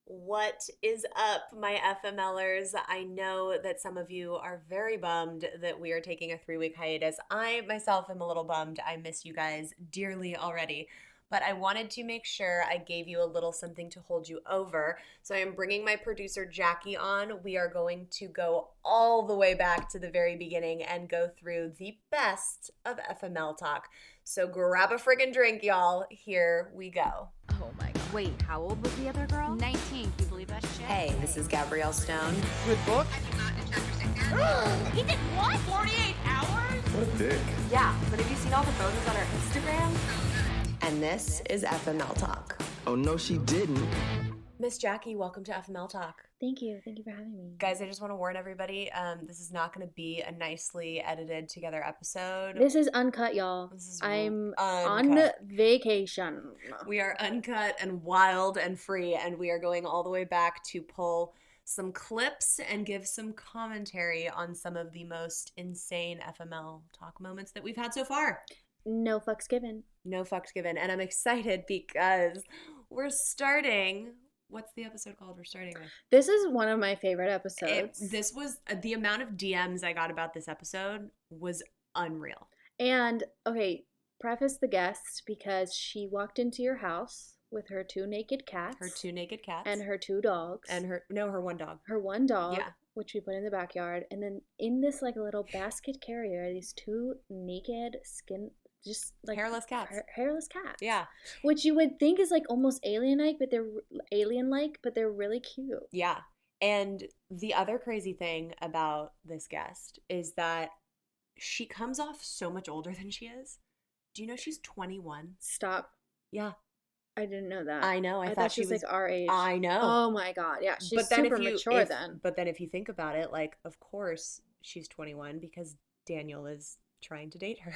What is up, my FMLers? I know that some of you are very bummed that we are taking a 3-week hiatus. I myself am a little bummed. I miss you guys dearly already. But I wanted to make sure I gave you a little something to hold you over. So I am bringing my producer, Jacque, on. We are going to go all the way back to the very beginning and go through the best of FML Talk. So grab a friggin' drink, y'all. Here we go. Oh my god. Wait, how old was the other girl? 19. Can you believe that shit? Hey, this is Gabrielle Stone. Good book? He did what? 48 hours? What a dick. Yeah, but have you seen all the photos on her Instagram? And this is FML Talk. Oh, no, she didn't. Miss Jacque, welcome to FML Talk. Thank you. Thank you for having me. Guys, I just want to warn everybody, this is not going to be a nicely edited together episode. This is uncut, y'all. I'm on vacation. We are uncut and wild and free, and we are going all the way back to pull some clips and give some commentary on some of the most insane FML Talk moments that we've had so far. No fucks given. No fucks given. And I'm excited because we're starting... What's the episode called we're starting with? This is one of my favorite episodes. This was the amount of DMs I got about this episode was unreal. And, okay, preface the guest because she walked into your house with her 2 naked cats. Her 2 naked cats. And her 2 dogs. And her 1 dog. Her 1 dog. Yeah. Which we put in the backyard. And then in this, like, little basket carrier, these 2 naked just like hairless cats. Hairless cats. Yeah. Which you would think is like almost alien-like, but they're really cute. Yeah. And the other crazy thing about this guest is that she comes off so much older than she is. Do you know she's 21? Stop. Yeah. I didn't know that. I know. I thought she was like our age. I know. Oh my god. Yeah. She's super mature then. But then if you think about it, like, of course she's 21 because Daniel is trying to date her.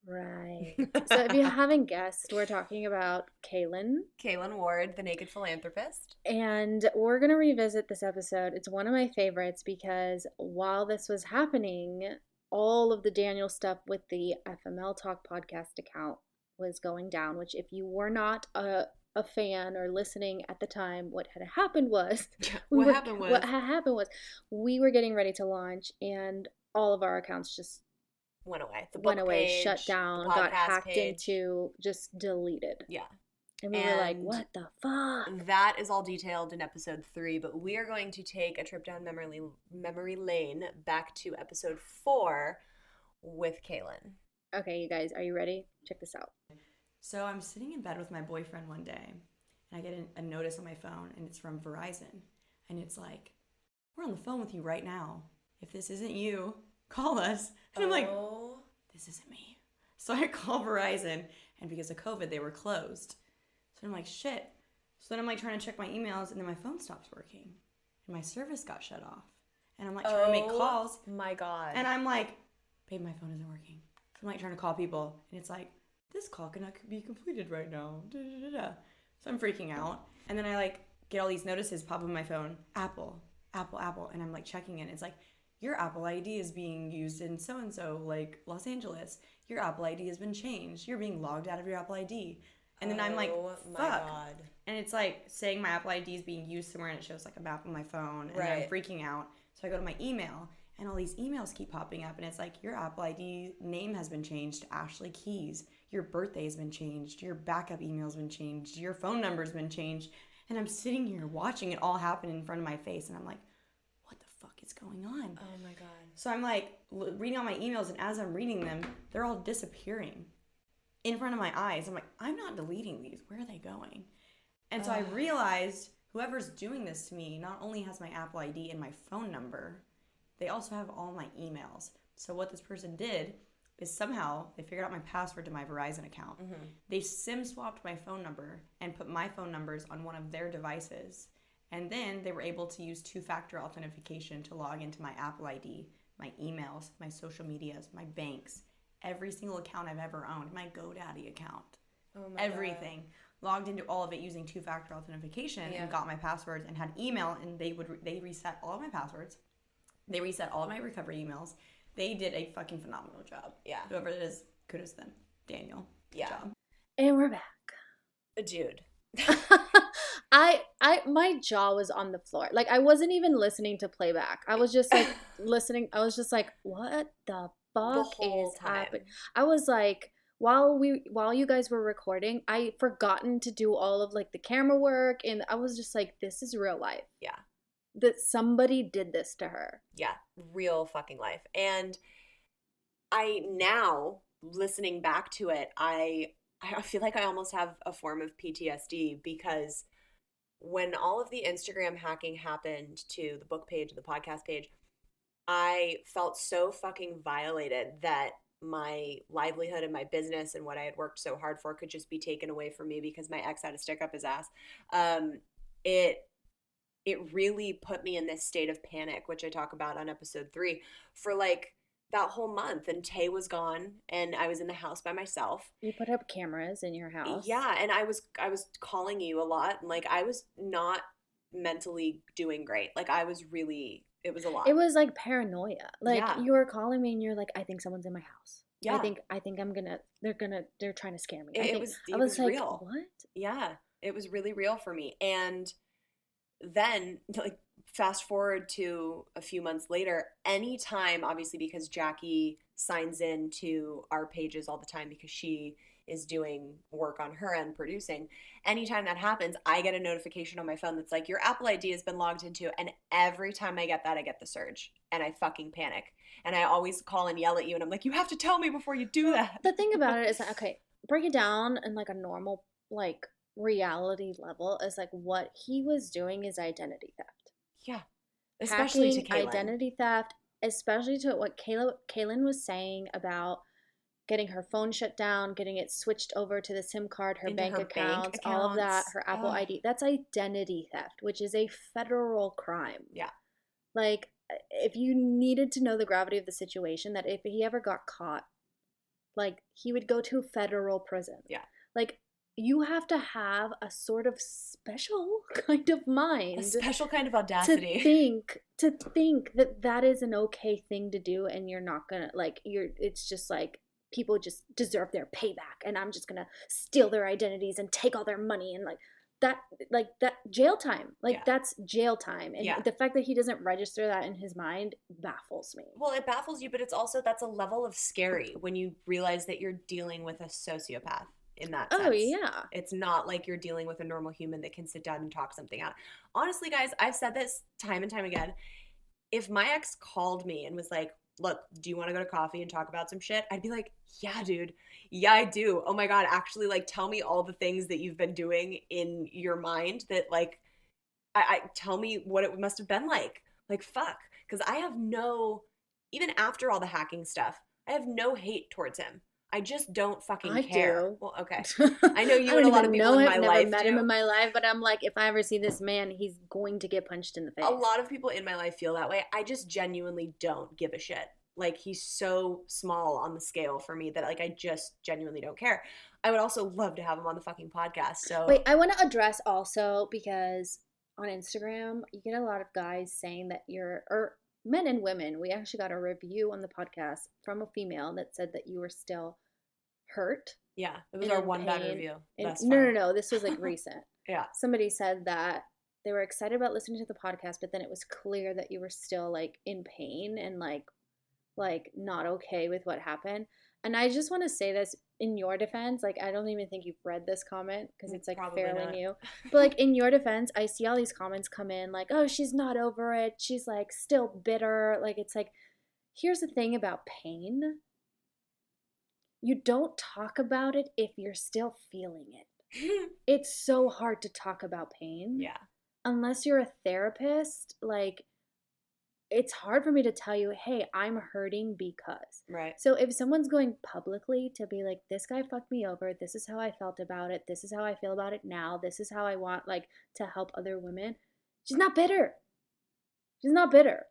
Right. So if you haven't guessed, we're talking about Kaylin Ward, the naked philanthropist. And we're going to revisit this episode. It's one of my favorites because while this was happening, all of the Daniel stuff with the FML Talk podcast account was going down, which if you were not a fan or listening at the time, what had happened was we were getting ready to launch and all of our accounts just went away. Shut down, got hacked into, just deleted. Yeah. And we were like, what the fuck? That is all detailed in episode 3, but we are going to take a trip down memory lane back to episode 4 with Kaylin. Okay, you guys, are you ready? Check this out. So I'm sitting in bed with my boyfriend one day, and I get a notice on my phone, and it's from Verizon. And it's like, we're on the phone with you right now. If this isn't you, call us. And I'm like, this isn't me. So I call Verizon, and because of COVID, they were closed. So I'm like, shit. So then I'm like trying to check my emails, and then my phone stops working. And my service got shut off. And I'm like trying to make calls. My God. And I'm like, babe, my phone isn't working. So I'm like trying to call people, and it's like, this call cannot be completed right now. So I'm freaking out. And then I like get all these notices pop up on my phone. Apple. And I'm like checking it. It's like, your Apple ID is being used in so-and-so, like Los Angeles. Your Apple ID has been changed. You're being logged out of your Apple ID. And then I'm like, fuck. My God. And it's like saying my Apple ID is being used somewhere, and it shows like a map on my phone. And I'm freaking out. So I go to my email, and all these emails keep popping up. And it's like, your Apple ID name has been changed to Ashley Keys. Your birthday has been changed. Your backup email has been changed. Your phone number has been changed. And I'm sitting here watching it all happen in front of my face. And I'm like, is going on? Oh my God. So I'm like reading all my emails, and as I'm reading them, they're all disappearing in front of my eyes. I'm like, I'm not deleting these. Where are they going? And so I realized whoever's doing this to me not only has my Apple ID and my phone number, they also have all my emails. So what this person did is somehow they figured out my password to my Verizon account. Mm-hmm. They SIM swapped my phone number and put my phone numbers on one of their devices. And then they were able to use 2-factor authentication to log into my Apple ID, my emails, my social medias, my banks, every single account I've ever owned, my GoDaddy account, everything. God. Logged into all of it using 2-factor authentication and got my passwords and had email, and they reset all of my passwords. They reset all of my recovery emails. They did a fucking phenomenal job. Yeah. Whoever it is, kudos to them. Daniel. Good job. And we're back. Dude. my jaw was on the floor. Like, I wasn't even listening to playback. I was just like listening. I was just like, what the fuck whole is time. happening? I was like, while you guys were recording, I forgotten to do all of like the camera work, and I was just like, this is real life. Yeah. That somebody did this to her. Yeah, real fucking life. And I now, listening back to it, I feel like I almost have a form of PTSD because when all of the Instagram hacking happened to the book page and the podcast page, I felt so fucking violated that my livelihood and my business and what I had worked so hard for could just be taken away from me because my ex had to stick up his ass. It really put me in this state of panic, which I talk about on episode 3, for like that whole month. And Tay was gone and I was in the house by myself. You put up cameras in your house. Yeah, and I was calling you a lot, and like I was not mentally doing great. Like I was really, it was a lot. It was like paranoia. Like, Yeah. you were calling me and you're like, I think someone's in my house. Yeah. I think they're trying to scare me. It was like, real. what? Yeah, it was really real for me. And then, like, fast forward to a few months later, anytime, obviously, because Jacque signs in to our pages all the time because she is doing work on her end producing, anytime that happens, I get a notification on my phone that's like, your Apple ID has been logged into. And every time I get that, I get the surge and I fucking panic. And I always call and yell at you and I'm like, you have to tell me before you do that. The thing about it is that, okay, break it down in like a normal, like, reality level is like what he was doing is identity theft. Yeah. Especially Hacking, to Kaylin. identity theft, especially to what Kaylin was saying about getting her phone shut down, getting it switched over to the SIM card, her Into bank her accounts, bank all of that, accounts. her Apple Ugh. ID. That's identity theft, which is a federal crime. Yeah. Like, if you needed to know the gravity of the situation, that if he ever got caught, like, he would go to federal prison. Yeah. Like, you have to have a sort of special kind of mind. A special kind of audacity. To think that that is an okay thing to do, and you're not gonna, like, it's just like, people just deserve their payback, and I'm just gonna steal their identities and take all their money, and that jail time. Like, Yeah. that's jail time. And Yeah. the fact that he doesn't register that in his mind baffles me. Well, it baffles you, but it's also, that's a level of scary when you realize that you're dealing with a sociopath in that sense. Oh, yeah. It's not like you're dealing with a normal human that can sit down and talk something out. Honestly, guys, I've said this time and time again. If my ex called me and was like, look, do you want to go to coffee and talk about some shit? I'd be like, yeah, dude. Yeah, I do. Oh my God. Actually, like, tell me all the things that you've been doing in your mind that, like, I tell me what it must have been like. Like, fuck. Because I have no, even after all the hacking stuff, I have no hate towards him. I just don't fucking care. Do. Well, okay. I know you I and don't a lot of even people know in him, my never life met do. him in my life, but I'm like, if I ever see this man, he's going to get punched in the face. A lot of people in my life feel that way. I just genuinely don't give a shit. Like, he's so small on the scale for me that, like, I just genuinely don't care. I would also love to have him on the fucking podcast. So Wait, I want to address also, because on Instagram, you get a lot of guys saying that or men and women, we actually got a review on the podcast from a female that said that you were still hurt. yeah, it was and our in one bad pain. review. And, thus no, far. no, this was like recent. Yeah. Somebody said that they were excited about listening to the podcast, but then it was clear that you were still like in pain and like not okay with what happened. And I just want to say this in your defense. Like, I don't even think you've read this comment because it's like Probably fairly not. new. But like, in your defense, I see all these comments come in like, oh, she's not over it. She's like still bitter. Like, it's like, here's the thing about pain. You don't talk about it if you're still feeling it. It's so hard to talk about pain. Yeah. Unless you're a therapist, like, it's hard for me to tell you, hey, I'm hurting because. Right. So if someone's going publicly to be like, this guy fucked me over, this is how I felt about it, this is how I feel about it now, this is how I want, like, to help other women, she's not bitter. She's not bitter.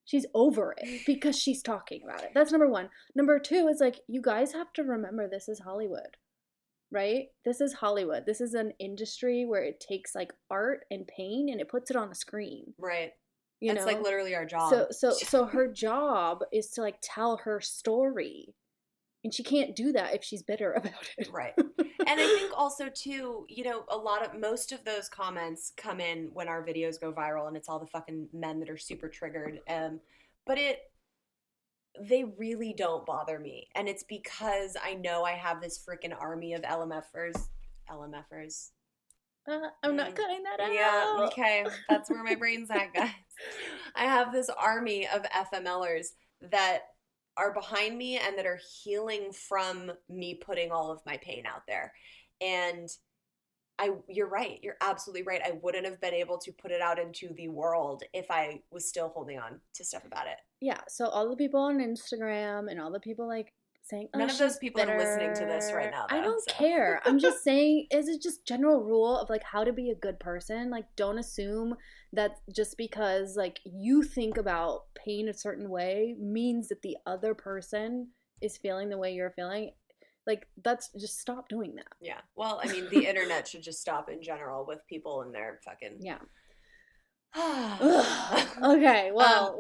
She's over it because she's talking about it. That's number one. Number two is, like, you guys have to remember this is Hollywood, right? This is Hollywood. This is an industry where it takes, like, art and pain and it puts it on a screen. Right. You That's know? like literally our job. So her job is to, like, tell her story. And she can't do that if she's bitter about it. Right. And I think also too, most of those comments come in when our videos go viral and it's all the fucking men that are super triggered. But they really don't bother me. And it's because I know I have this freaking army of LMFers. I'm not cutting that out. Yeah, okay. That's where my brain's at, guys. I have this army of FMLers that are behind me and that are healing from me putting all of my pain out there. And you're right. You're absolutely right. I wouldn't have been able to put it out into the world if I was still holding on to stuff about it. Yeah. So all the people on Instagram and all the people like saying, none of those people are listening to this right now, though, I don't care. I'm just saying, is it just general rule of like how to be a good person? Like, don't assume that just because like you think about pain a certain way means that the other person is feeling the way you're feeling. Like, that's just stop doing that. Yeah. Well, I mean, the internet should just stop in general with people and their fucking. Yeah. Okay, well,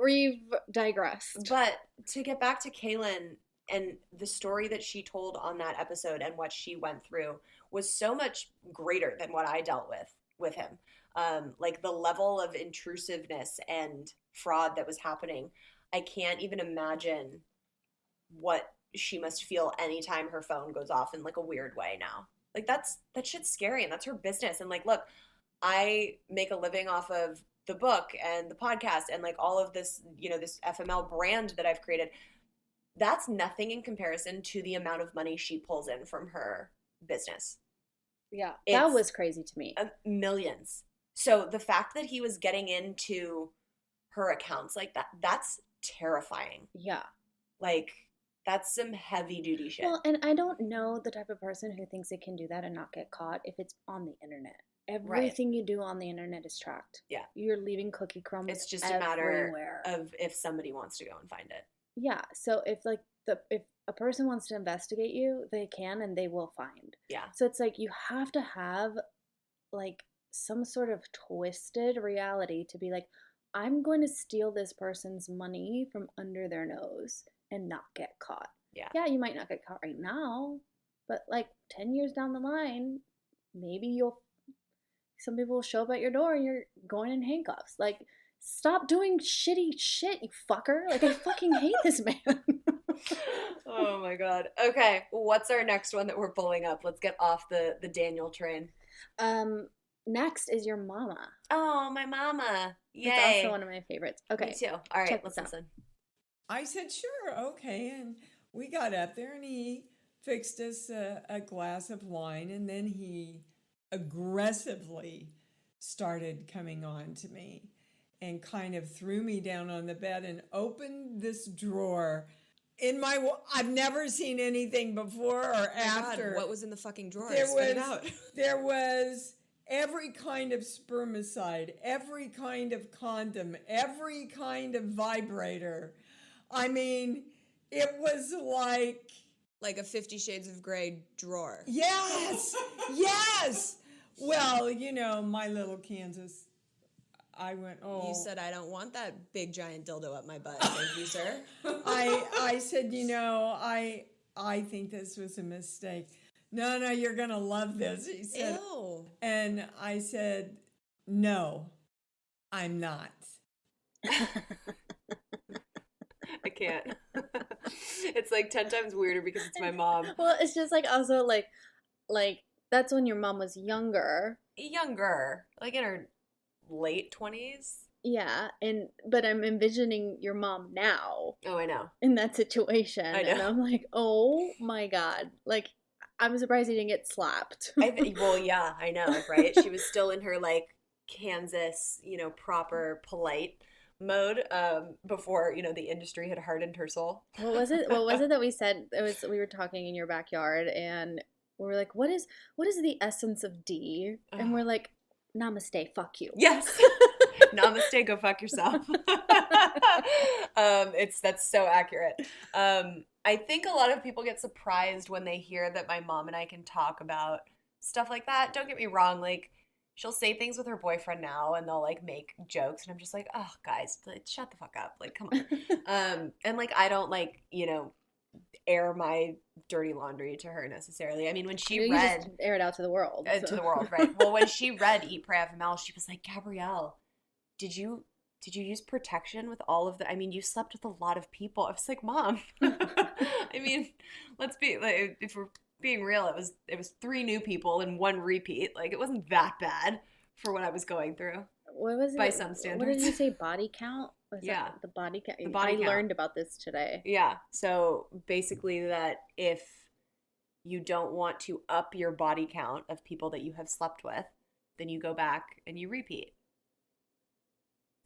we've digressed. But to get back to Kaylin and the story that she told on that episode and what she went through was so much greater than what I dealt with him. Like the level of intrusiveness and fraud that was happening, I can't even imagine what she must feel anytime her phone goes off in like a weird way now. Like that shit's scary, and that's her business. And like, look, I make a living off of the book and the podcast and like all of this, this FML brand that I've created. That's nothing in comparison to the amount of money she pulls in from her business. Yeah, that was crazy to me. Millions. So the fact that he was getting into her accounts like that, that's terrifying. Yeah. Like, that's some heavy duty shit. Well, and I don't know the type of person who thinks they can do that and not get caught if it's on the internet. Everything you do on the internet is tracked. Yeah. You're leaving cookie crumbs It's just everywhere. a matter of if somebody wants to go and find it. Yeah. So if a person wants to investigate you, they can and they will find. Yeah. So it's like you have to have like some sort of twisted reality to be like, I'm going to steal this person's money from under their nose and not get caught. Yeah. Yeah, you might not get caught right now, but like 10 years down the line, maybe some people will show up at your door and you're going in handcuffs. Like, stop doing shitty shit, you fucker. Like, I fucking hate this man. Oh my God. Okay, what's our next one that we're pulling up? Let's get off the Daniel train. Next is your mama. Oh, my mama. Yay. It's also one of my favorites. Okay. Me too. All right, let's listen. I said, sure, okay. And we got up there and he fixed us a glass of wine, and then he aggressively started coming on to me and kind of threw me down on the bed and opened this drawer. I've never seen anything before or after. God, what was in the fucking drawer? There was every kind of spermicide, every kind of condom, every kind of vibrator. I mean, it was like a 50 Shades of Grey drawer. Yes, yes. Well, my little Kansas, I went, oh. You said, I don't want that big giant dildo up my butt. Thank you, sir. I said, I think this was a mistake. No, you're going to love this. He said, ew. And I said, no, I'm not. I can't. It's like 10 times weirder because it's my mom. Well, it's just like also like that's when your mom was younger. Like in her late 20s. Yeah, but I'm envisioning your mom now. Oh, I know. In that situation. I know. And I'm like, oh my God. Like, I'm surprised he didn't get slapped. Well, yeah, I know, right? She was still in her like Kansas, proper polite mode before the industry had hardened her soul. What was it that we said? We were talking in your backyard and we were like, what is the essence of D? And we're like, namaste, fuck you. Yes. Namaste, go fuck yourself. That's so accurate. I think a lot of people get surprised when they hear that my mom and I can talk about stuff like that. Don't get me wrong, like she'll say things with her boyfriend now and they'll like make jokes and I'm just like, oh guys, like, shut the fuck up. Like, come on. And like I don't like, air my dirty laundry to her necessarily. I mean, when she You read just air it out to the world. to the world, right? Well, when she read Eat Pray FML, she was like, Gabrielle, did you use protection with all of the? I mean, you slept with a lot of people. I was like, Mom. I mean, let's be like, if we're being real, it was 3 new people and 1 repeat. Like, it wasn't that bad for what I was going through. What was it? By some What standards. did you say? Body count? Was Yeah. that the body count? The body I count. learned about this today. Yeah. So basically, that if you don't want to up your body count of people that you have slept with, then you go back and you repeat.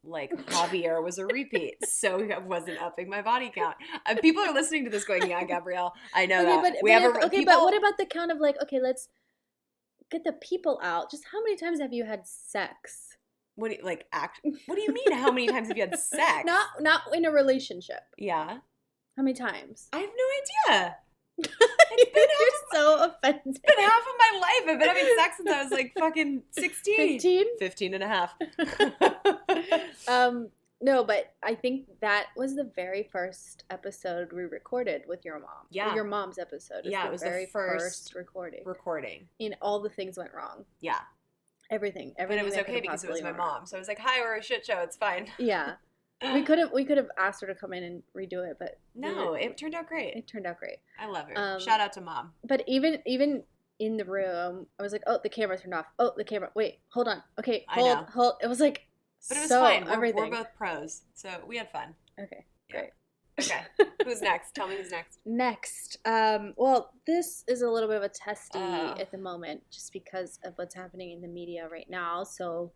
Like Javier was a repeat, so I wasn't upping my body count. People are listening to this going, yeah, Gabrielle, I know that. But what about the count of like, okay, let's get the people out. Just how many times have you had sex? What do you mean? How many times have you had sex? Not in a relationship. Yeah. How many times? I have no idea. You're so offended. It's been half of my life. I've been having sex since I was like fucking 16. 15 and a half. No, but I think that was the very first episode we recorded with your mom. Yeah. Or your mom's episode. Yeah, it was the very first recording. And all the things went wrong. Yeah. Everything. But it was that okay could've because it was possibly my went mom. wrong. So I was like, hi, we're a shit show. It's fine. Yeah. We could have asked her to come in and redo it, but No, it turned out great. It turned out great. I love her. Shout out to Mom. But even in the room, I was like, oh, the camera turned off. Oh, the camera. Wait, hold on. Okay, hold. It was like, but it was so fine. Everything. We're both pros, so we had fun. Okay, Yeah. great. Okay, who's next? Tell me who's next. Next, well, this is a little bit of a testy at the moment, just because of what's happening in the media right now. So,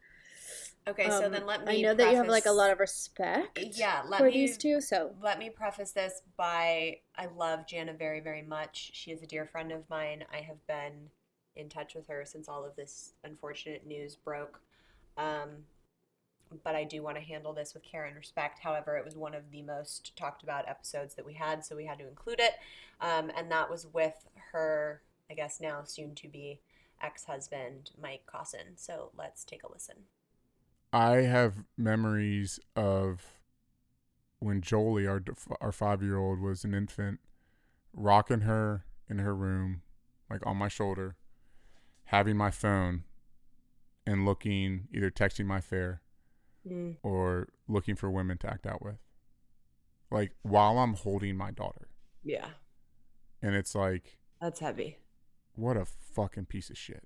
okay, so then let me. I know that you have like a lot of respect. Yeah, for these two. So let me preface this by I love Jana very, very much. She is a dear friend of mine. I have been in touch with her since all of this unfortunate news broke. But I do want to handle this with care and respect. However, it was one of the most talked about episodes that we had, so we had to include it. And that was with her, I guess now soon to be ex-husband, Mike Cosson. So let's take a listen. I have memories of when Jolie, our 5-year-old, was an infant, rocking her in her room, like on my shoulder, having my phone, and looking, either texting my fare or looking for women to act out with, like while I'm holding my daughter. Yeah. And it's like, that's heavy. What a fucking piece of shit,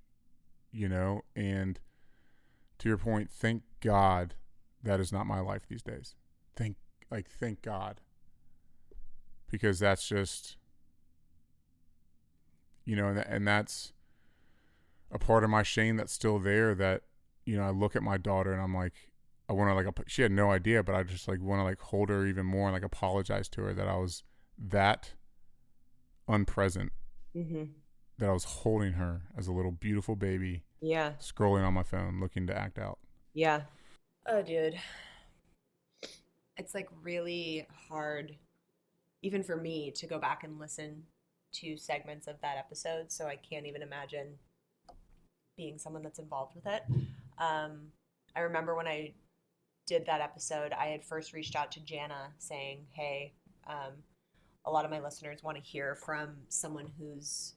you know? And to your point, thank God that is not my life these days. Thank God. Because that's just, you know, and that's a part of my shame that's still there, that, you know, I look at my daughter and I'm like, I want to like, she had no idea, but I just like want to like hold her even more and like apologize to her that I was that unpresent, that I was holding her as a little beautiful baby. Yeah. Scrolling on my phone, looking to act out. Yeah. Oh, dude. It's like really hard, even for me, to go back and listen to segments of that episode. So I can't even imagine being someone that's involved with it. I remember when I did that episode, I had first reached out to Jana saying, hey, a lot of my listeners want to hear from someone who's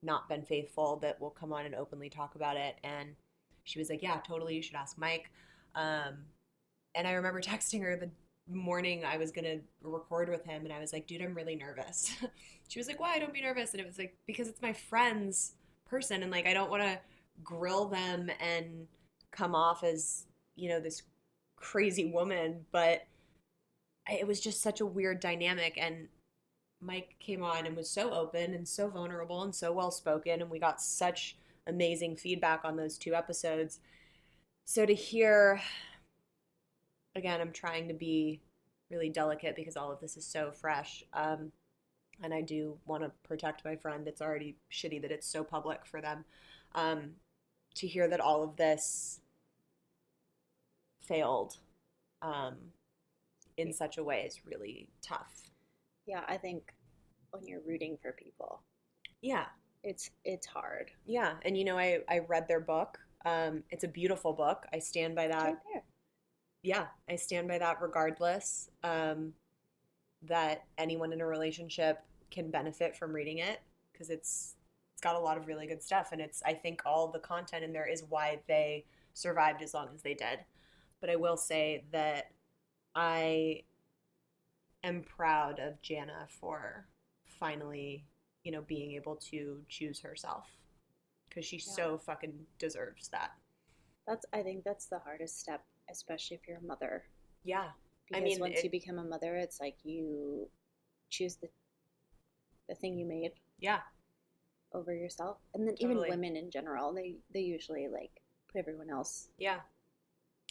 not been faithful that will come on and openly talk about it. And she was like, yeah, totally, you should ask Mike. And I remember texting her the morning I was going to record with him, and I was like, dude, I'm really nervous. She was like, why? Don't be nervous. And it was like, because it's my friend's person, and like I don't want to grill them and come off as, you know, this crazy woman, but it was just such a weird dynamic. And Mike came on and was so open and so vulnerable and so well spoken, and we got such amazing feedback on those 2 episodes. So to hear, again, I'm trying to be really delicate because all of this is so fresh, and I do want to protect my friend. It's already shitty that it's so public for them. To hear that all of this failed in such a way is really tough. yeah, I think when you're rooting for people, Yeah. it's hard. Yeah. And, you know, I read their book. It's a beautiful book. I stand by It's that. right there. Yeah. I stand by that regardless. that anyone in a relationship can benefit from reading it, because it's got a lot of really good stuff, and I think all the content in there is why they survived as long as they did. But I will say that I am proud of Jana for finally, being able to choose herself, because she so fucking deserves that. I think that's the hardest step, especially if you're a mother. Yeah. Because once you become a mother, it's like you choose the thing you made. Yeah. Over yourself. And then Totally. even women in general, they usually like put everyone else. Yeah.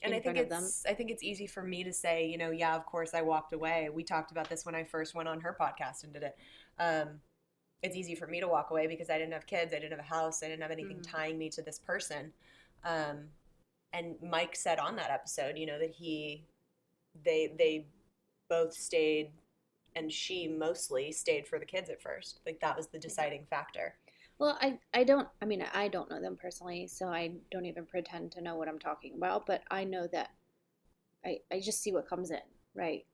And I think it's easy for me to say, yeah, of course I walked away. We talked about this when I first went on her podcast and did it. It's easy for me to walk away because I didn't have kids, I didn't have a house, I didn't have anything tying me to this person. And Mike said on that episode, that they both stayed, and she mostly stayed for the kids at first. Like, that was the deciding factor. Well, I don't know them personally, so I don't even pretend to know what I'm talking about, but I know that I just see what comes in, right?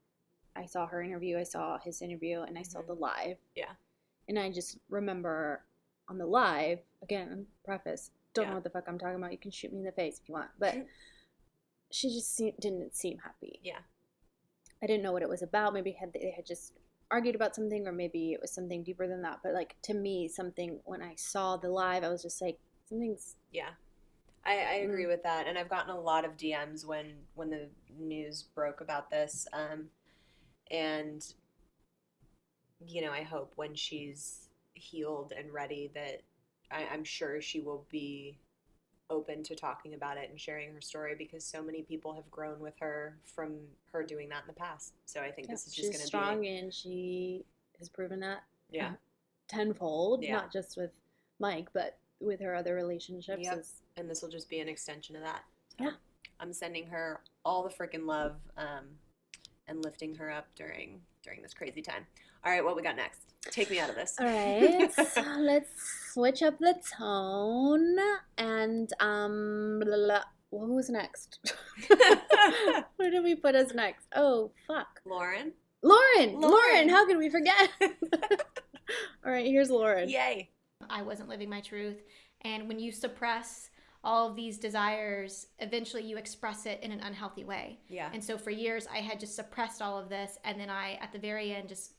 I saw her interview, I saw his interview, and I saw the live. Yeah. And I just remember on the live, again, preface, don't know what the fuck I'm talking about. You can shoot me in the face if you want. But she just didn't seem happy. Yeah. I didn't know what it was about. Maybe they had just argued about something, or maybe it was something deeper than that. But like, to me, when I saw the live, I was just like, something's... Yeah. I agree with that. And I've gotten a lot of DMs when the news broke about this. And, I hope when she's healed and ready that I'm sure she will be open to talking about it and sharing her story, because so many people have grown with her from her doing that in the past. So I think this is just going to be... She's strong, and she has proven that tenfold, Yeah. not just with Mike, but with her other relationships. Yep. And this will just be an extension of that. So yeah. I'm sending her all the freaking love and lifting her up during this crazy time. All right, what we got next? Take me out of this. All right, so let's switch up the tone. And what was next? Where did we put us next? Oh, fuck. Lauren. How could we forget? All right, here's Lauren. Yay. I wasn't living my truth. And when you suppress all of these desires, eventually you express it in an unhealthy way. Yeah. And so for years I had just suppressed all of this, and then I, at the very end, just,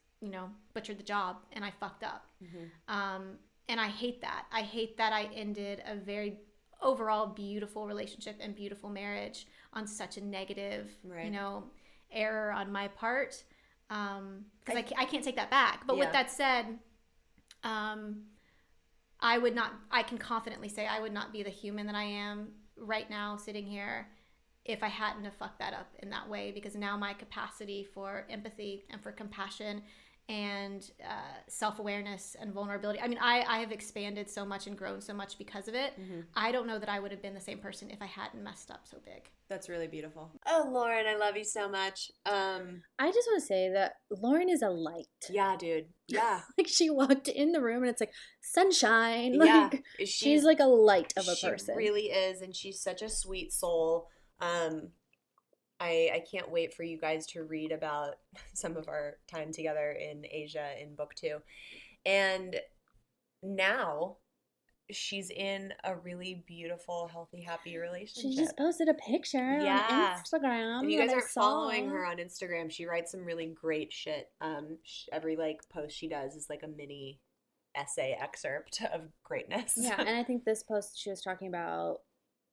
butchered the job, and I fucked up. And I hate that. I hate that I ended a very overall beautiful relationship and beautiful marriage on such a negative, error on my part. Because I can't take that back. But with that said, I can confidently say I would not be the human that I am right now sitting here if I hadn't have fucked that up in that way, because now my capacity for empathy and for compassion and self-awareness and vulnerability, I have expanded so much and grown so much because of it. I don't know that I would have been the same person if I hadn't messed up so big. That's really beautiful. Oh, Lauren, I love you so much. I just want to say that Lauren is a light. Yeah, dude. Yeah. Like, she walked in the room and it's like sunshine. Yeah. Like, she's like a light of a person. She really is, and she's such a sweet soul. I can't wait for you guys to read about some of our time together in Asia in book 2. And now she's in a really beautiful, healthy, happy relationship. She just posted a picture on Instagram. If you guys aren't following her on Instagram, she writes some really great shit. Every post she does is like a mini essay excerpt of greatness. Yeah, and I think this post she was talking about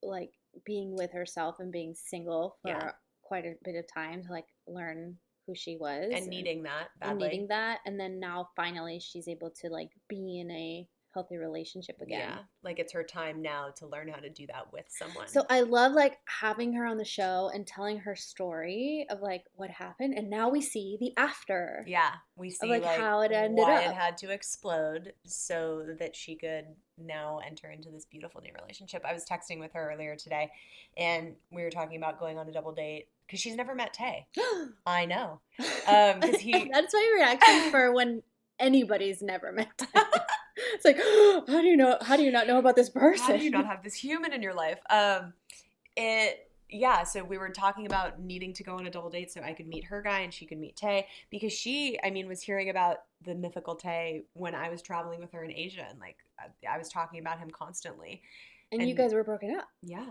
like being with herself and being single for quite a bit of time to like learn who she was and needing that badly. And then now finally she's able to like be in a healthy relationship again. Yeah, like it's her time now to learn how to do that with someone. So I love like having her on the show and telling her story of like what happened, and now we see the after. Yeah, we see like how it ended why up. It had to explode so that she could now enter into this beautiful new relationship. I was texting with her earlier today, and we were talking about going on a double date because she's never met Tay. I know, because That's my reaction for when anybody's never met Tay. It's like, how do you not know about this person? How do you not have this human in your life? yeah, so we were talking about needing to go on a double date so I could meet her guy and she could meet Tay, because she, I mean, was hearing about the mythical Tay when I was traveling with her in Asia, and like I was talking about him constantly. And you guys were broken up. Yeah.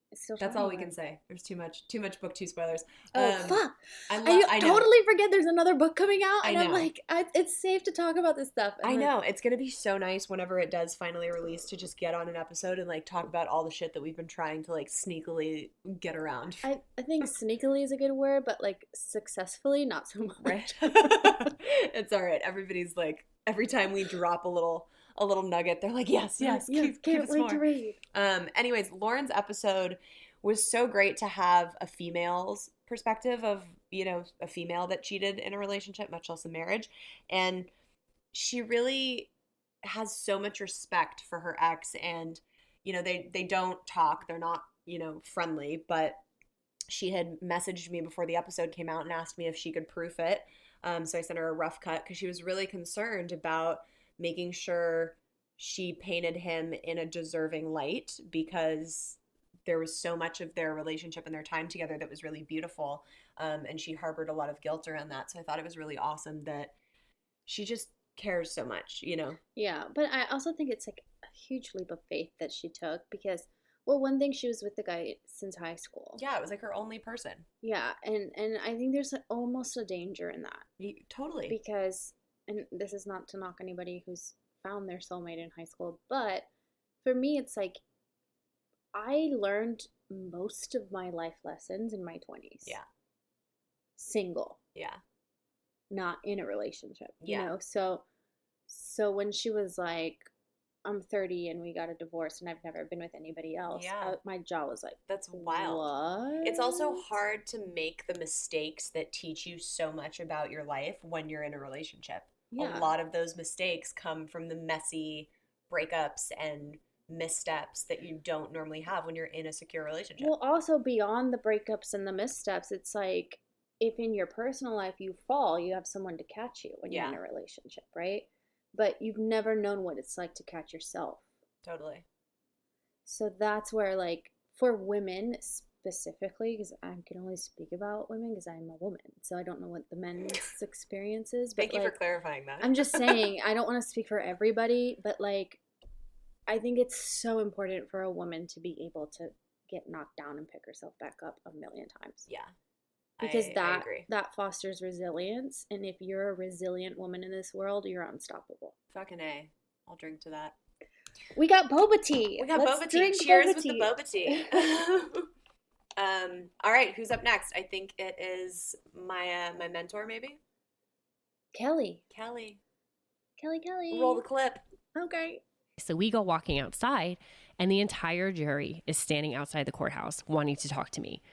It's still That's talking all we about can it. say. There's too much book 2 spoilers. Oh, fuck. I know. totally forget there's another book coming out. I And I'm know. like, it's safe to talk about this stuff. And I like, know. It's going to be so nice whenever it does finally release to just get on an episode and like talk about all the shit that we've been trying to like sneakily get around. I think sneakily is a good word, but like successfully, not so much. Right? It's all right. Everybody's like, every time we drop a little nugget, they're like, yes, keep can't us wait more. to read. Anyways, Lauren's episode was so great to have a female's perspective of, you know, a female that cheated in a relationship, much less a marriage. And she really has so much respect for her ex, and, you know, they don't talk. They're not, you know, friendly, but she had messaged me before the episode came out and asked me if she could proof it. So I sent her a rough cut because she was really concerned about making sure she painted him in a deserving light, because there was so much of their relationship and their time together that was really beautiful. And she harbored a lot of guilt around that. So I thought it was really awesome that she just cares so much, you know? Yeah, but I also think it's like a huge leap of faith that she took because, well, one thing, she was with the guy since high school. Yeah, it was like her only person. Yeah, and I think there's almost a danger in that. Totally. Because, and this is not to knock anybody who's found their soulmate in high school, but for me, it's like I learned most of my life lessons in my 20s. Yeah. Single. Yeah. Not in a relationship. Yeah. You know, so when she was like, I'm 30 and we got a divorce and I've never been with anybody else, Yeah. my jaw was like, That's wild. what? It's also hard to make the mistakes that teach you so much about your life when you're in a relationship. Yeah. A lot of those mistakes come from the messy breakups and missteps that you don't normally have when you're in a secure relationship. Well, also beyond the breakups and the missteps, it's like if in your personal life you fall, you have someone to catch you when you're in a relationship, right? But you've never known what it's like to catch yourself. Totally. So that's where, like, for women specifically, because I can only speak about women because I'm a woman, so I don't know what the men's experience is. But Thank you for clarifying that. I'm just saying, I don't want to speak for everybody, but like, I think it's so important for a woman to be able to get knocked down and pick herself back up a million times. Yeah. Because I agree. that fosters resilience, and if you're a resilient woman in this world, you're unstoppable. Fucking A. I'll drink to that. We got boba tea. We got Let's boba tea. drink Cheers boba with tea. the boba tea. All right, who's up next? I think it is my mentor, maybe. Kelly. Kelly. Kelly. Roll the clip. Okay. So we go walking outside, and the entire jury is standing outside the courthouse wanting to talk to me.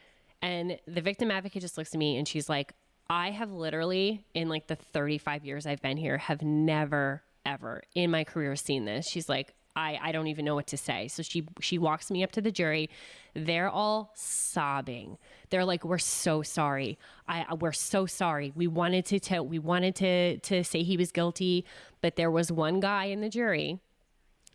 And the victim advocate just looks at me and she's like, I have literally, in like the 35 years I've been here, have never, ever in my career seen this. She's like, I don't even know what to say. So she walks me up to the jury. They're all sobbing. They're like, we're so sorry. We're so sorry. We wanted to say he was guilty, but there was one guy in the jury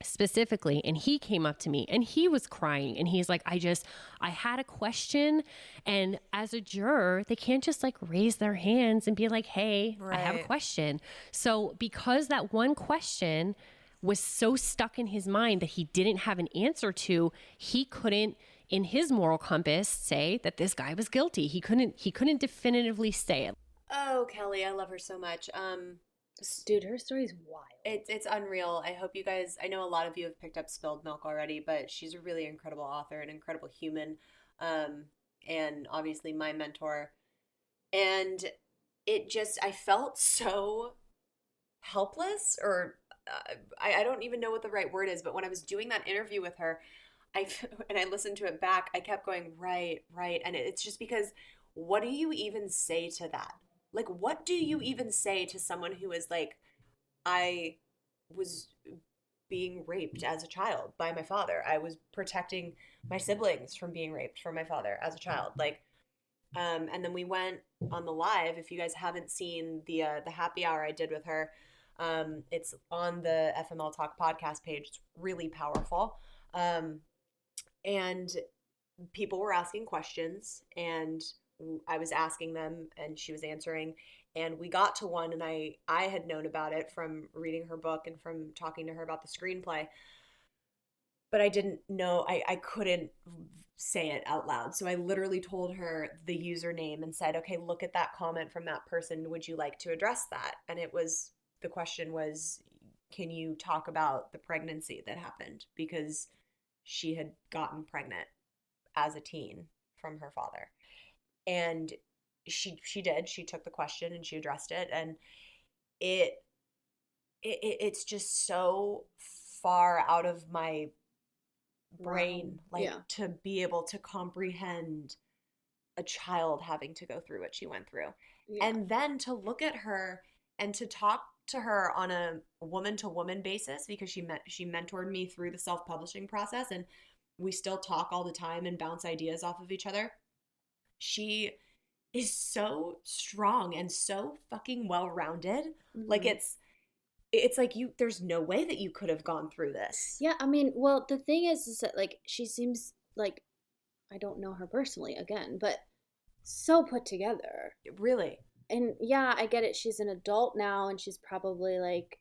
specifically, and he came up to me and he was crying and he's like, I had a question, and as a juror they can't just like raise their hands and be like, hey, I have a question. So because that one question was so stuck in his mind that he didn't have an answer to, he couldn't in his moral compass say that this guy was guilty. He couldn't definitively say it. Oh, Kelly, I love her so much. Dude, her story's wild. It's unreal. I hope you guys, I know a lot of you have picked up Spilled Milk already, but she's a really incredible author, an incredible human, and obviously my mentor. And I felt so helpless, or I don't even know what the right word is, but when I was doing that interview with her, and I listened to it back, I kept going, right. And it's just because, what do you even say to that? Like, what do you even say to someone who is like, I was being raped as a child by my father. I was protecting my siblings from being raped from my father as a child. Like, and then we went on the live. If you guys haven't seen the happy hour I did with her, it's on the FML Talk podcast page. It's really powerful. And people were asking questions, and I was asking them and she was answering, and we got to one, and I had known about it from reading her book and from talking to her about the screenplay, but I didn't know, I couldn't say it out loud. So I literally told her the username and said, okay, look at that comment from that person. Would you like to address that? And the question was, can you talk about the pregnancy that happened? Because she had gotten pregnant as a teen from her father. And she did. She took the question and she addressed it. And it's just so far out of my brain, like to be able to comprehend a child having to go through what she went through. And then to look at her and to talk to her on a woman to woman basis, because she mentored me through the self-publishing process, and we still talk all the time and bounce ideas off of each other. She is so strong and so fucking well-rounded. Like it's like there's no way that you could have gone through this. Yeah, I mean, well, the thing is that, like, she seems like, I don't know her personally, again, but so put together. Really. And yeah, I get it. She's an adult now, and she's probably, like,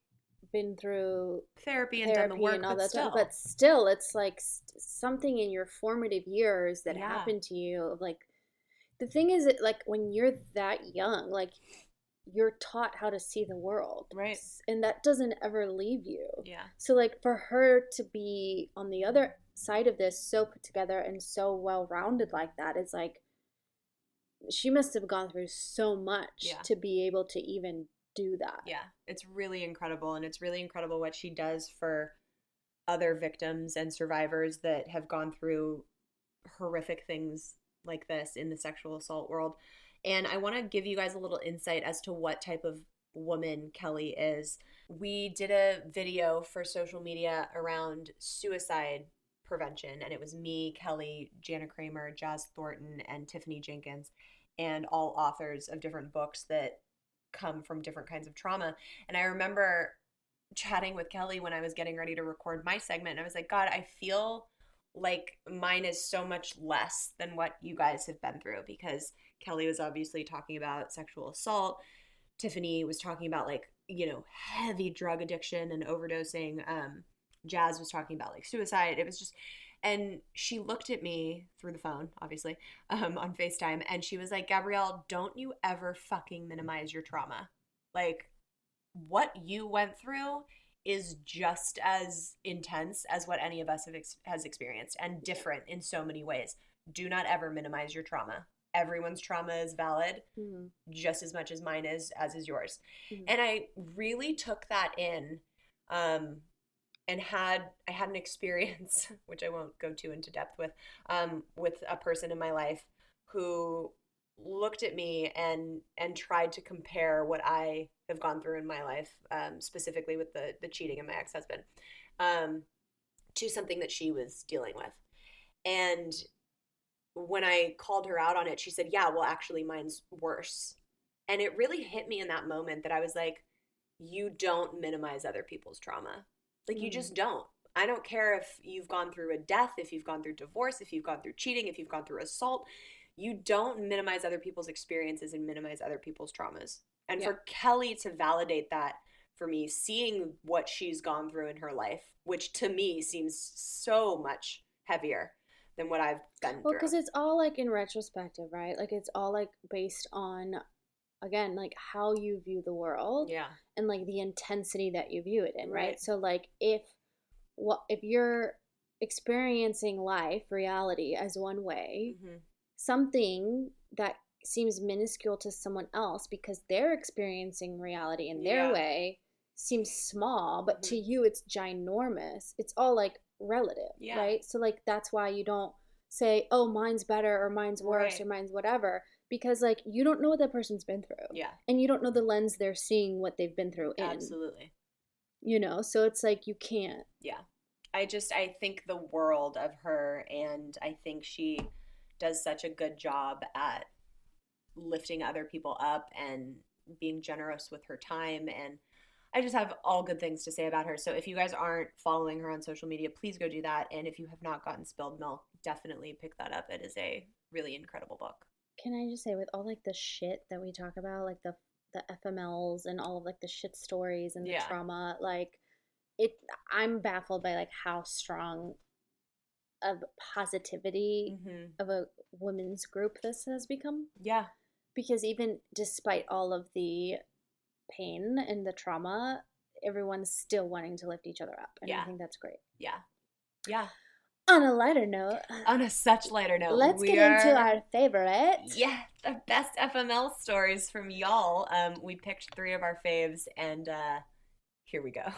been through therapy and done the work, and all that still. stuff. But still, it's like something in your formative years that happened to you. Like, the thing is, that, like, when you're that young, like, you're taught how to see the world, right? And that doesn't ever leave you. Yeah. So, like, for her to be on the other side of this, so put together and so well-rounded like that, it's like she must have gone through so much to be able to even do that. Yeah, it's really incredible, and it's really incredible what she does for other victims and survivors that have gone through horrific things like this in the sexual assault world. And I want to give you guys a little insight as to what type of woman Kelly is. We did a video for social media around suicide prevention, and it was me, Kelly, Jana Kramer, Jazz Thornton, and Tiffany Jenkins, and all authors of different books that come from different kinds of trauma. And I remember chatting with Kelly when I was getting ready to record my segment, and I was like, God, I feel like mine is so much less than what you guys have been through, because Kelly was obviously talking about sexual assault. Tiffany was talking about, like, you know, heavy drug addiction and overdosing. Jazz was talking about, like, suicide. It was just, and she looked at me through the phone, obviously, on FaceTime, and she was like, Gabrielle, don't you ever fucking minimize your trauma. Like, what you went through is just as intense as what any of us has experienced, and different in so many ways. Do not ever minimize your trauma. Everyone's trauma is valid, just as much as mine is, as is yours. And I really took that in, and I had an experience, which I won't go too into depth with a person in my life who looked at me and tried to compare what I have gone through in my life, specifically with the cheating of my ex-husband, to something that she was dealing with. And when I called her out on it, she said, yeah, well, actually mine's worse. And it really hit me in that moment that I was like, you don't minimize other people's trauma. Like, you just don't. I don't care if you've gone through a death, if you've gone through divorce, if you've gone through cheating, if you've gone through assault. You don't minimize other people's experiences and minimize other people's traumas. And for Kelly to validate that for me, seeing what she's gone through in her life, which to me seems so much heavier than what I've been through. Well, because it's all, like, in retrospective, right? Like, it's all, like, based on, again, like, how you view the world. Yeah. And, like, the intensity that you view it in, right? So, like, if you're experiencing life, reality, as one way, something that seems minuscule to someone else because they're experiencing reality in their way seems small, but to you it's ginormous. It's all, like, relative, right? So, like, that's why you don't say, oh, mine's better or mine's worse or mine's whatever, because, like, you don't know what that person's been through. And you don't know the lens they're seeing what they've been through in. Absolutely. You know, so it's like you can't. I think the world of her, and I think she does such a good job at lifting other people up and being generous with her time. And I just have all good things to say about her. So if you guys aren't following her on social media, please go do that. And if you have not gotten Spilled Milk, definitely pick that up. It is a really incredible book. Can I just say, with all like the shit that we talk about, like the FMLs and all of like the shit stories and the trauma, like I'm baffled by like how strong of positivity of a women's group this has become. Yeah. Because even despite all of the pain and the trauma, everyone's still wanting to lift each other up. And I think that's great. Yeah. Yeah. On a lighter note. On a such lighter note. Let's get into our favorite. Yeah. The best FML stories from y'all. We picked 3 of our faves, and here we go.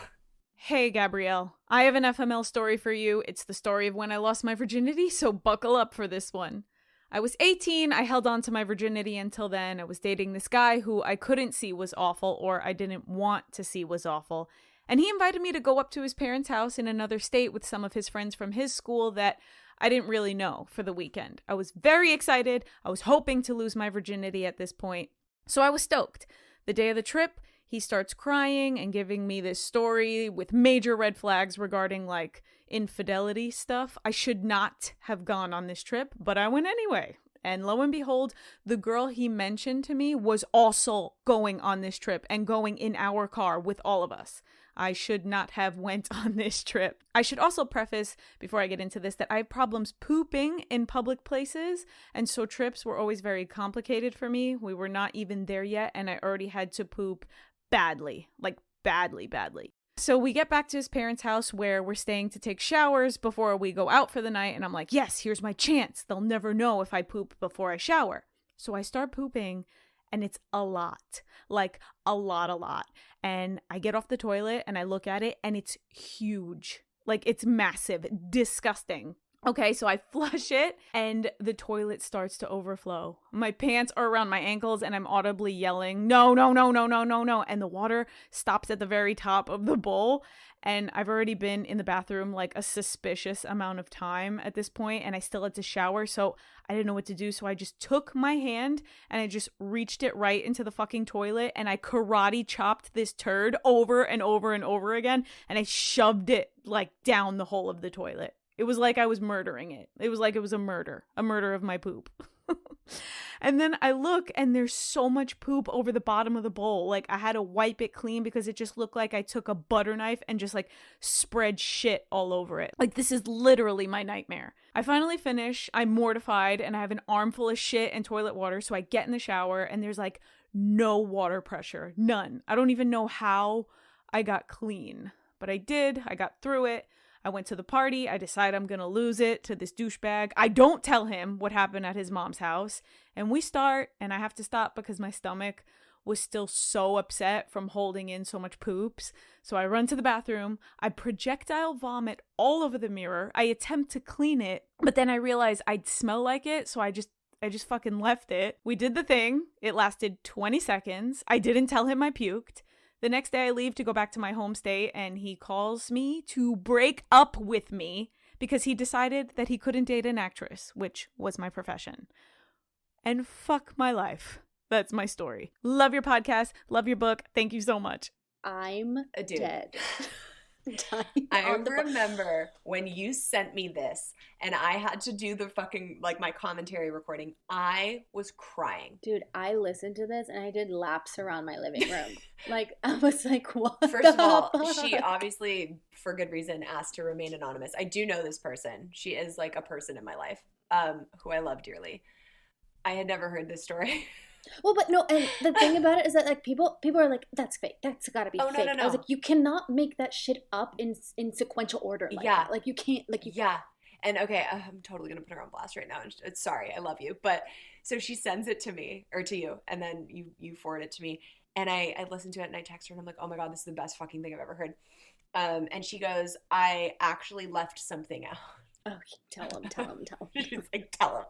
Hey, Gabrielle. I have an FML story for you. It's the story of when I lost my virginity, so buckle up for this one. I was 18. I held on to my virginity until then. I was dating this guy who I couldn't see was awful, or I didn't want to see was awful. And he invited me to go up to his parents' house in another state with some of his friends from his school that I didn't really know for the weekend. I was very excited. I was hoping to lose my virginity at this point. So I was stoked. The day of the trip, he starts crying and giving me this story with major red flags regarding like infidelity stuff. I should not have gone on this trip, but I went anyway. And lo and behold, the girl he mentioned to me was also going on this trip and going in our car with all of us. I should not have went on this trip. I should also preface before I get into this that I have problems pooping in public places, and so trips were always very complicated for me. We were not even there yet, and I already had to poop badly, like badly. So we get back to his parents' house where we're staying to take showers before we go out for the night, and I'm like, yes, here's my chance. They'll never know if I poop before I shower. So I start pooping, and it's a lot, like a lot. And I get off the toilet and I look at it and it's huge. Like it's massive, disgusting. Okay, so I flush it and the toilet starts to overflow. My pants are around my ankles and I'm audibly yelling, no. And the water stops at the very top of the bowl. And I've already been in the bathroom like a suspicious amount of time at this point, and I still had to shower, so I didn't know what to do. So I just took my hand and I just reached it right into the fucking toilet and I karate chopped this turd over and over again, and I shoved it like down the hole of the toilet. It was like I was murdering it. It was like it was a murder of my poop. And then I look and there's so much poop over the bottom of the bowl. Like I had to wipe it clean because it just looked like I took a butter knife and just like spread shit all over it. Like this is literally my nightmare. I finally finish. I'm mortified and I have an armful of shit and toilet water. So I get in the shower and there's like no water pressure. None. I don't even know how I got clean, but I did. I got through it. I went to the party. I decide I'm going to lose it to this douchebag. I don't tell him what happened at his mom's house. And we start, and I have to stop because my stomach was still so upset from holding in so much poops. So I run to the bathroom. I projectile vomit all over the mirror. I attempt to clean it, but then I realize I'd smell like it. So I just fucking left it. We did the thing. It lasted 20 seconds. I didn't tell him I puked. The next day I leave to go back to my home state and he calls me to break up with me because he decided that he couldn't date an actress, which was my profession. And fuck my life. That's my story. Love your podcast. Love your book. Thank you so much. I'm dead. I remember when you sent me this and I had to do the fucking, like, my commentary recording. I was crying. Dude, I listened to this and I did laps around my living room. Like, I was like, what? First of all, she obviously, for good reason, asked to remain anonymous. I do know this person. She is like a person in my life who I love dearly. I had never heard this story. Well, but no, and the thing about it is that like people are like, that's fake. That's gotta be fake. No. I was like, you cannot make that shit up in sequential order. Like that. Like you can't. Like you. Yeah. And okay, I'm totally gonna put her on blast right now. And sorry, I love you, but so she sends it to me or to you, and then you forward it to me, and I listen to it and I text her and I'm like, oh my god, this is the best fucking thing I've ever heard. And she goes, I actually left something out. Oh, tell him. She's like, tell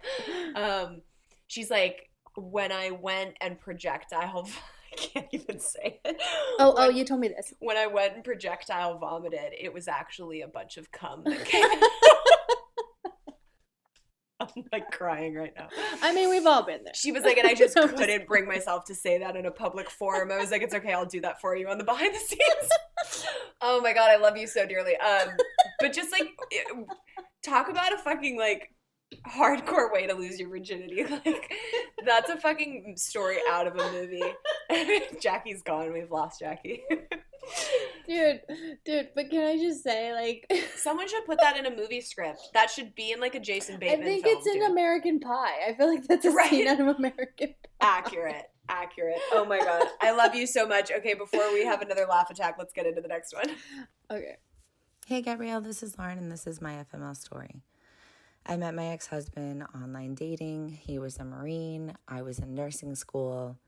him. She's like, when I went and projectile, I can't even say it. Oh, you told me this. When I went and projectile vomited, it was actually a bunch of cum that came out I'm like crying right now. I mean, we've all been there. She was like, and I just couldn't bring myself to say that in a public forum. I was like, it's okay, I'll do that for you on the behind the scenes. Oh my God, I love you so dearly. But just like, talk about a fucking like hardcore way to lose your virginity. Like, that's a fucking story out of a movie. Jackie's gone. We've lost Jackie. Dude, but can I just say, like, someone should put that in a movie script. That should be in like a Jason Bateman I think film, it's in dude. American Pie. I feel like that's a scene out of American Pie. Accurate. Oh my God. I love you so much. Okay, before we have another laugh attack, let's get into the next one. Okay. Hey, Gabrielle, this is Lauren, and this is my FML story. I met my ex-husband online dating. He was a Marine. I was in nursing school.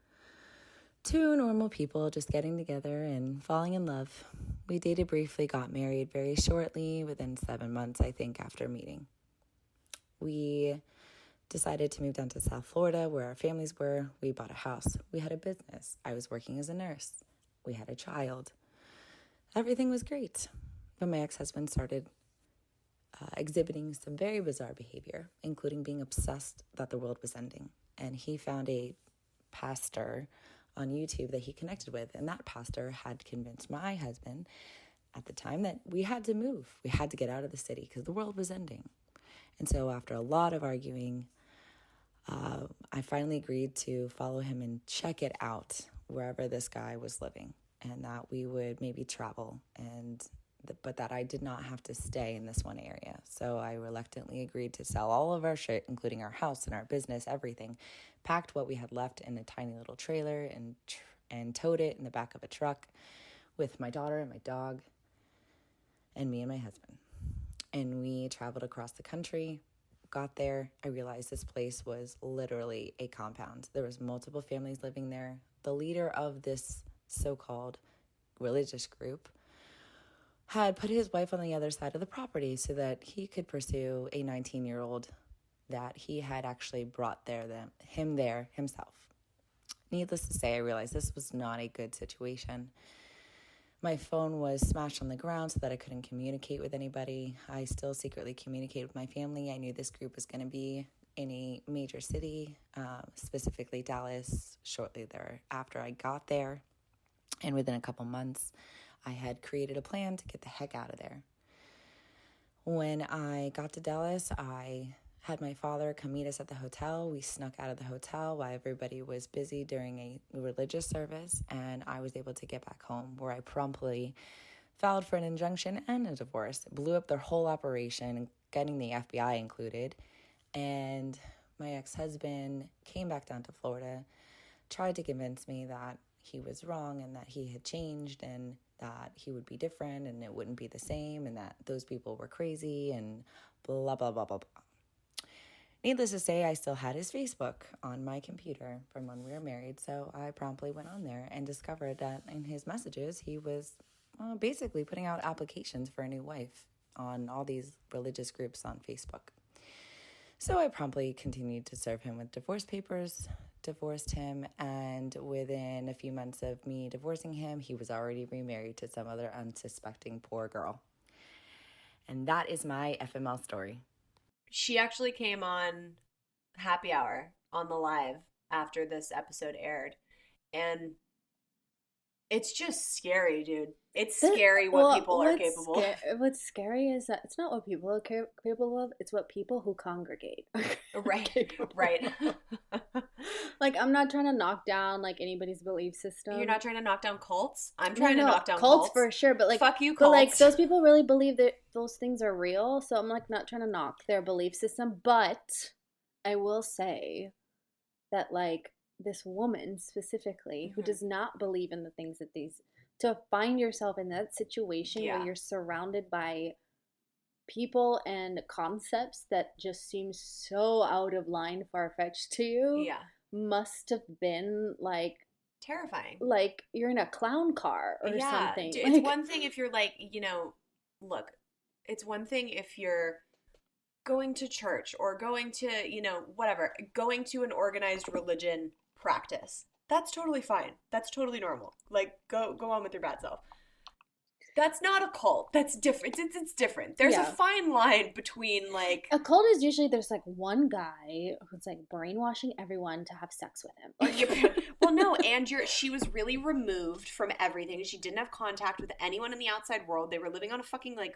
Two normal people just getting together and falling in love. We dated briefly, got married very shortly, within 7 months, I think, after meeting. We decided to move down to South Florida, where our families were. We bought a house. We had a business. I was working as a nurse. We had a child. Everything was great. But my ex-husband started exhibiting some very bizarre behavior, including being obsessed that the world was ending. And he found a pastor on YouTube that he connected with, and that pastor had convinced my husband at the time that we had to move. We had to get out of the city because the world was ending. And so after a lot of arguing, I finally agreed to follow him and check it out wherever this guy was living, and that we would maybe travel, but that I did not have to stay in this one area. So I reluctantly agreed to sell all of our shit, including our house and our business, everything, packed what we had left in a tiny little trailer and towed it in the back of a truck with my daughter and my dog and me and my husband. And we traveled across the country. Got there, I realized this place was literally a compound. There was multiple families living there. The leader of this so-called religious group had put his wife on the other side of the property so that he could pursue a 19-year-old that he had actually brought him there himself. Needless to say, I realized this was not a good situation. My phone was smashed on the ground so that I couldn't communicate with anybody. I still secretly communicate with my family. I knew this group was going to be in a major city, specifically Dallas, shortly thereafter I got there. And within a couple months, I had created a plan to get the heck out of there. When I got to Dallas, I had my father come meet us at the hotel. We snuck out of the hotel while everybody was busy during a religious service, and I was able to get back home, where I promptly filed for an injunction and a divorce. It blew up their whole operation, getting the FBI included, and my ex-husband came back down to Florida, tried to convince me that he was wrong and that he had changed and that he would be different and it wouldn't be the same and that those people were crazy and blah, blah, blah, blah, blah. Needless to say, I still had his Facebook on my computer from when we were married, so I promptly went on there and discovered that in his messages, he was basically putting out applications for a new wife on all these religious groups on Facebook. So I promptly continued to serve him with divorce papers, divorced him, and within a few months of me divorcing him, he was already remarried to some other unsuspecting poor girl. And that is my FML story. She actually came on Happy Hour on the live after this episode aired. And it's just scary, dude. It's scary what people are capable of. What's scary is that it's not what people are capable of, it's what people who congregate are Right. Like, I'm not trying to knock down, like, anybody's belief system. You're not trying to knock down cults? I'm trying to knock down cults for sure, but, like, fuck you, cults. But, like, those people really believe that those things are real, so I'm, like, not trying to knock their belief system, but I will say that, like, this woman specifically who does not believe in the things that to find yourself in that situation where you're surrounded by people and concepts that just seem so out of line, far-fetched to you, must have been like terrifying. Like you're in a clown car or something. It's one thing if you're like, look, it's one thing if you're going to church or going to, whatever, going to an organized religion practice. That's totally fine. That's totally normal. Like, go on with your bad self. That's not a cult. That's different. It's different. There's a fine line between like a cult is usually there's like one guy who's like brainwashing everyone to have sex with him. Well, no, and she was really removed from everything. She didn't have contact with anyone in the outside world. They were living on a fucking like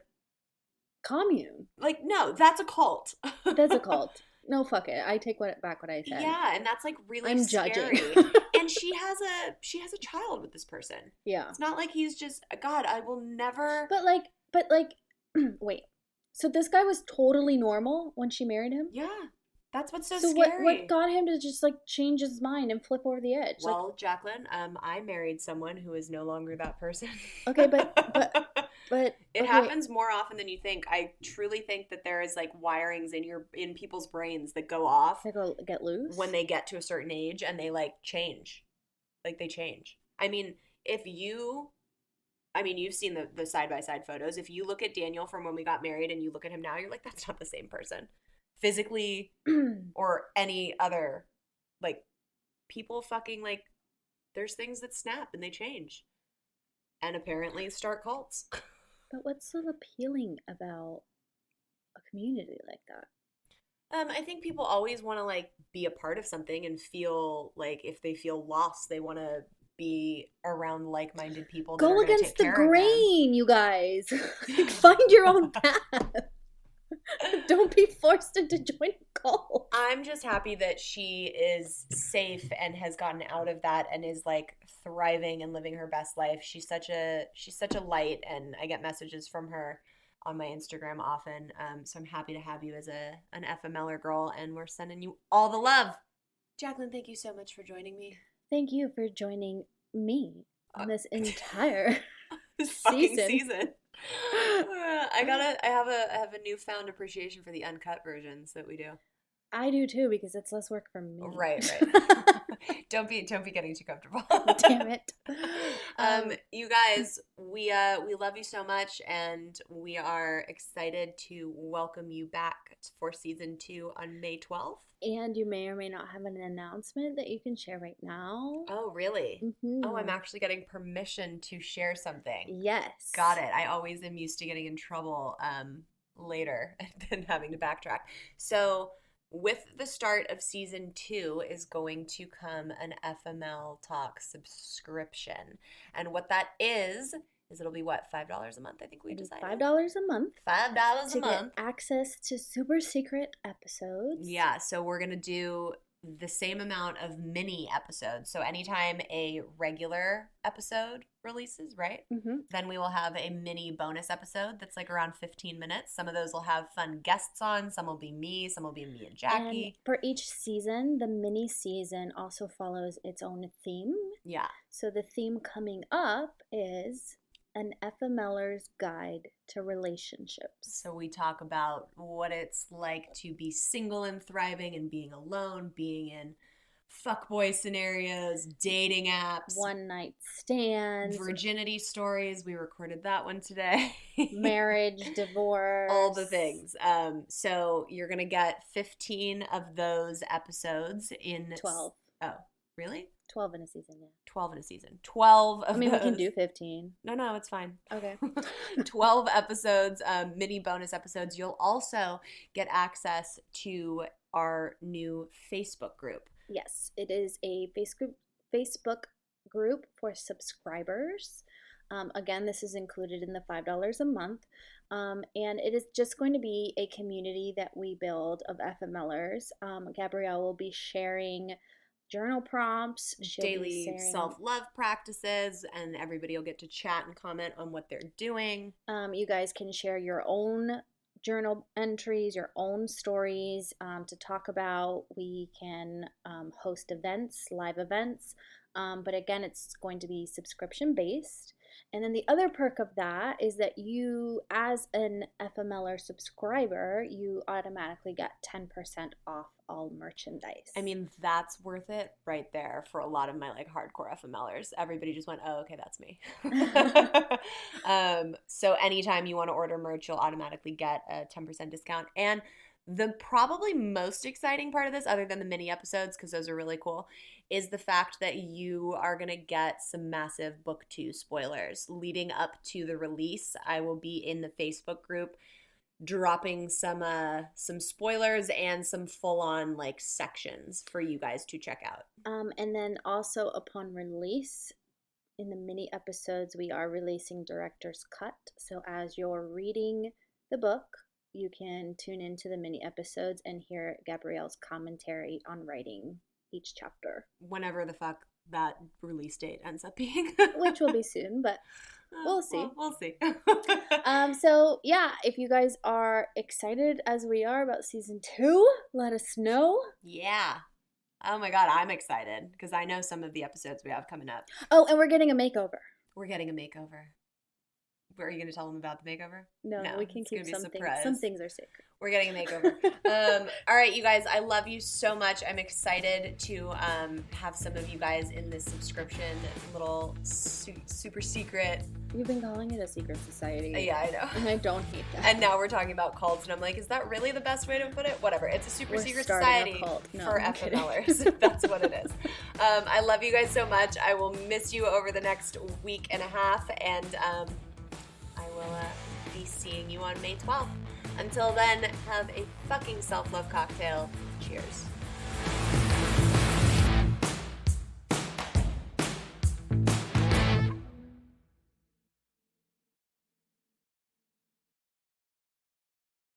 commune. Like, no, that's a cult. That's a cult. No, fuck it. I take back what I said. Yeah, and that's like really I'm scary. judging. And she has a child with this person. Yeah. It's not like he's just God, I will never. But like wait. So this guy was totally normal when she married him? Yeah. That's what's so So scary. what got him to just like change his mind and flip over the edge? Well, like, Jacqueline, I married someone who is no longer that person. Okay, but it happens more often than you think. I truly think that there is like wirings in people's brains that go off. They go get loose when they get to a certain age, and they like change. Like they change. I mean, you've seen the side-by-side photos. If you look at Daniel from when we got married and you look at him now, you're like, that's not the same person. Physically or any other, like, people fucking, like, there's things that snap and they change. And apparently start cults. But what's so appealing about a community like that? I think people always want to, like, be a part of something and feel like if they feel lost, they want to be around like-minded people. Go against the grain, you guys. Find your own path. Don't be forced into joining a cult. I'm just happy that she is safe and has gotten out of that and is like thriving and living her best life. She's such a light, and I get messages from her on my Instagram often. So I'm happy to have you as an FMLer girl, and we're sending you all the love. Jacqueline, thank you so much for joining me. Thank you for joining me on this entire season. I have a newfound appreciation for the uncut versions that we do. I do too, because it's less work for me. Right. Don't be getting too comfortable. Damn it. You guys, we love you so much, and we are excited to welcome you back for season 2 on May 12th. And you may or may not have an announcement that you can share right now. Oh, really? Mm-hmm. Oh, I'm actually getting permission to share something. Yes. Got it. I always am used to getting in trouble later than having to backtrack. So with the start of season 2 is going to come an FML Talk subscription. And what that is it'll be what, $5 a month? I think we decided. $5 a month. $5 a month. Get access to super secret episodes. Yeah, so we're going to do the same amount of mini episodes. So anytime a regular episode releases, right? Mm-hmm. Then we will have a mini bonus episode that's like around 15 minutes. Some of those will have fun guests on. Some will be me. Some will be me and Jacque. And for each season, the mini season also follows its own theme. Yeah. So the theme coming up is an FMLer's guide to relationships. So we talk about what it's like to be single and thriving and being alone, being in fuckboy scenarios, dating apps, one night stands, virginity stories. We recorded that one today. Marriage, divorce, all the things. So you're going to get 15 of those episodes in 12. Oh, really? 12 in a season, yeah. 12 in a season. 12 of we those. can do 15. No, it's fine. Okay. 12 episodes, mini bonus episodes. You'll also get access to our new Facebook group. Yes, it is a Facebook group for subscribers. Again, this is included in the $5 a month. And it is just going to be a community that we build of FMLers. Gabrielle will be sharing journal prompts, daily self-love practices, and everybody will get to chat and comment on what they're doing. You guys can share your own journal entries, your own stories to talk about. We can host events, live events, but again, it's going to be subscription based. And then the other perk of that is that you, as an FMLer subscriber, you automatically get 10% off all merchandise. I mean, that's worth it right there for a lot of my like hardcore FMLers. Everybody just went, oh, okay, that's me. So anytime you want to order merch, you'll automatically get a 10% discount. And The probably most exciting part of this, other than the mini episodes, because those are really cool, is the fact that you are going to get some massive book 2 spoilers. Leading up to the release, I will be in the Facebook group dropping some spoilers and some full-on like sections for you guys to check out. And then also upon release, in the mini episodes, we are releasing director's cut. So as you're reading the book, you can tune into the mini episodes and hear Gabrielle's commentary on writing each chapter. Whenever the fuck that release date ends up being. Which will be soon, but we'll see. We'll see. So yeah, if you guys are excited as we are about season 2, let us know. Yeah. Oh my God, I'm excited because I know some of the episodes we have coming up. Oh, and we're getting a makeover. We're getting a makeover. Are you going to tell them about the makeover? No, we can keep something. Some things are secret. We're getting a makeover. All right, you guys, I love you so much. I'm excited to have some of you guys in this subscription, little super secret. You've been calling it a secret society. Yeah, I know. And I don't hate that. And now we're talking about cults, and I'm like, is that really the best way to put it? Whatever. It's a super secret society for FMLers. That's what it is. I love you guys so much. I will miss you over the next week and a half, and I will be seeing you on May 12th. Until then, have a fucking self-love cocktail. Cheers.